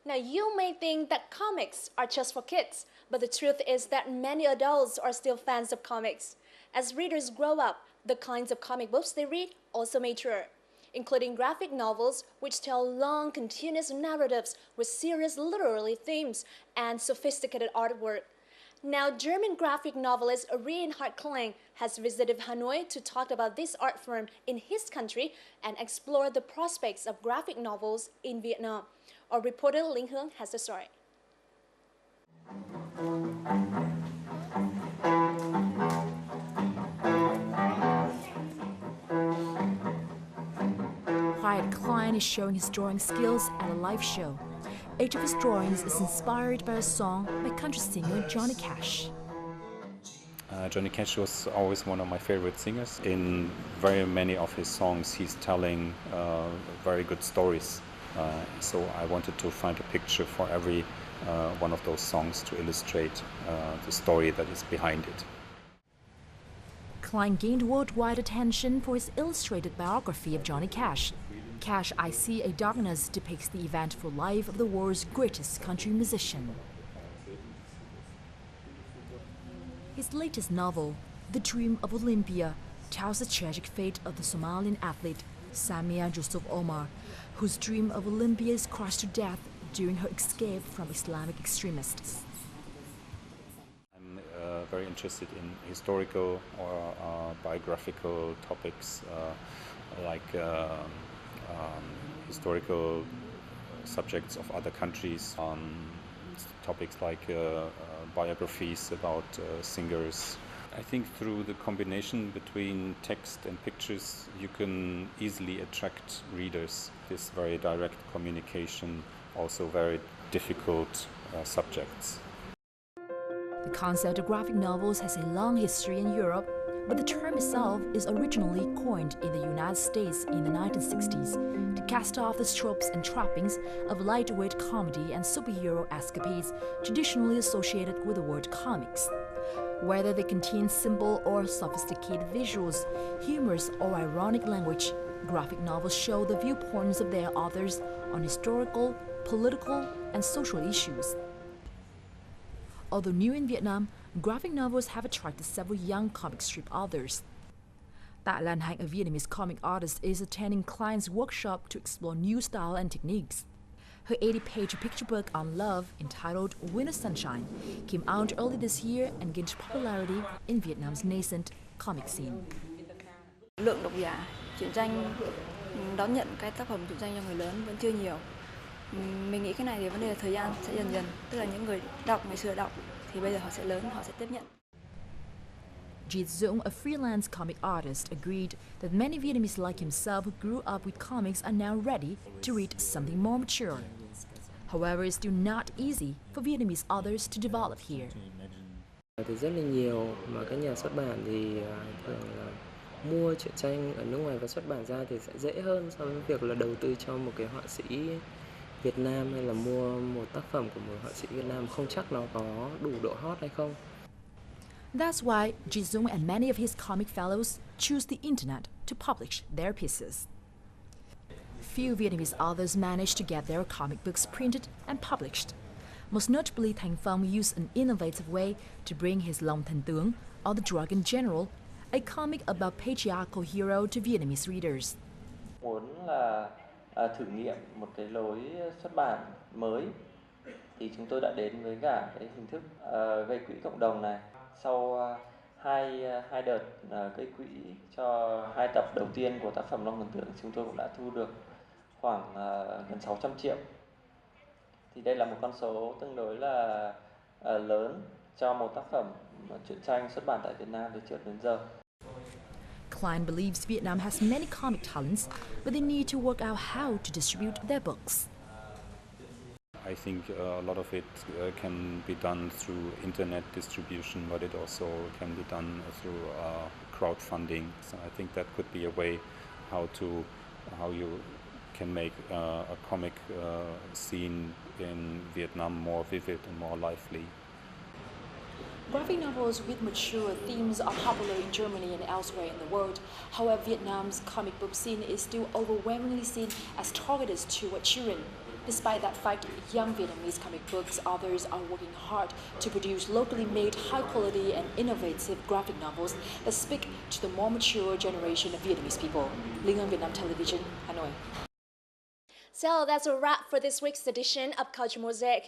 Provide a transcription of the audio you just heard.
Now, you may think that comics are just for kids, but the truth is that many adults are still fans of comics. As readers grow up, the kinds of comic books they read also mature, including graphic novels, which tell long, continuous narratives with serious literary themes and sophisticated artwork. Now, German graphic novelist Reinhard Klein has visited Hanoi to talk about this art form in his country and explore the prospects of graphic novels in Vietnam. Our reporter Linh Hương has the story. Reinhard Klein is showing his drawing skills at a live show. Each of his drawings is inspired by a song by country singer Johnny Cash. Johnny Cash was always one of my favorite singers. In very many of his songs, he's telling very good stories. So I wanted to find a picture for every one of those songs to illustrate the story that is behind it. Klein gained worldwide attention for his illustrated biography of Johnny Cash. Cash, I See a Darkness depicts the eventful life of the world's greatest country musician. His latest novel, The Dream of Olympia, tells the tragic fate of the Somalian athlete Samia Yusuf Omar, whose dream of Olympia is crushed to death during her escape from Islamic extremists. I'm very interested in historical or biographical topics like historical subjects of other countries, topics like biographies about singers. I think through the combination between text and pictures, you can easily attract readers. This very direct communication, also very difficult subjects. The concept of graphic novels has a long history in Europe, but the term itself is originally coined in the United States in the 1960s to cast off the tropes and trappings of lightweight comedy and superhero escapades traditionally associated with the word comics. Whether they contain simple or sophisticated visuals, humorous or ironic language, graphic novels show the viewpoints of their authors on historical, political, and social issues. Although new in Vietnam, graphic novels have attracted several young comic strip authors. Tạ Lan Hạnh, a Vietnamese comic artist, is attending Klein's workshop to explore new style and techniques. Her 80-page picture book on love, entitled Winter Sunshine, came out early this year and gained popularity in Vietnam's nascent comic scene. Lượng độc giả truyện tranh đón nhận cái tác phẩm truyện tranh cho người lớn vẫn chưa nhiều. Mình nghĩ cái này thì vấn đề là thời gian sẽ dần dần, tức là những người đọc ngày xưa đọc thì bây giờ họ sẽ lớn, họ sẽ tiếp nhận. Jit Dung, a freelance comic artist, agreed that many Vietnamese like himself who grew up with comics are now ready to read something more mature. However, it's still not easy for Vietnamese authors to develop here. Thì rất là nhiều mà các nhà xuất bản thì thường là mua truyện tranh ở nước ngoài và xuất bản ra thì sẽ dễ hơn so với việc là đầu tư cho một cái họa sĩ Việt Nam hay là mua một tác phẩm của một họa sĩ Việt Nam, không chắc nó có đủ độ hot hay không. That's why Jit Dung and many of his comic fellows choose the internet to publish their pieces. Few Vietnamese authors manage to get their comic books printed and published. Most notably, Thanh Phong used an innovative way to bring his Long Thanh Tướng, or The Dragon General, a comic about patriarchal hero to Vietnamese readers. Muốn là thử nghiệm một cái lối xuất bản mới thì chúng tôi đã đến với cả cái hình thức gây quỹ cộng đồng này. Sau hai đợt gây quỹ cho 2 tập đầu tiên của tác phẩm Long Thần Tượng, chúng tôi cũng đã thu được khoảng gần 600 triệu. Thì đây là một con số tương đối là lớn cho một tác phẩm truyện tranh xuất bản tại Việt Nam từ trước đến giờ. Klein believes Vietnam has many comic talents, but they need to work out how to distribute their books. I think a lot of it can be done through internet distribution, but it also can be done through crowdfunding. So I think that could be a way how you can make a comic scene in Vietnam more vivid and more lively. Graphic novels with mature themes are popular in Germany and elsewhere in the world. However, Vietnam's comic book scene is still overwhelmingly seen as targeted toward children. Despite that fact, young Vietnamese comic books authors are working hard to produce locally made, high-quality and innovative graphic novels that speak to the more mature generation of Vietnamese people. Linh Ân, Vietnam Television, Hanoi. So that's a wrap for this week's edition of Culture Mosaic.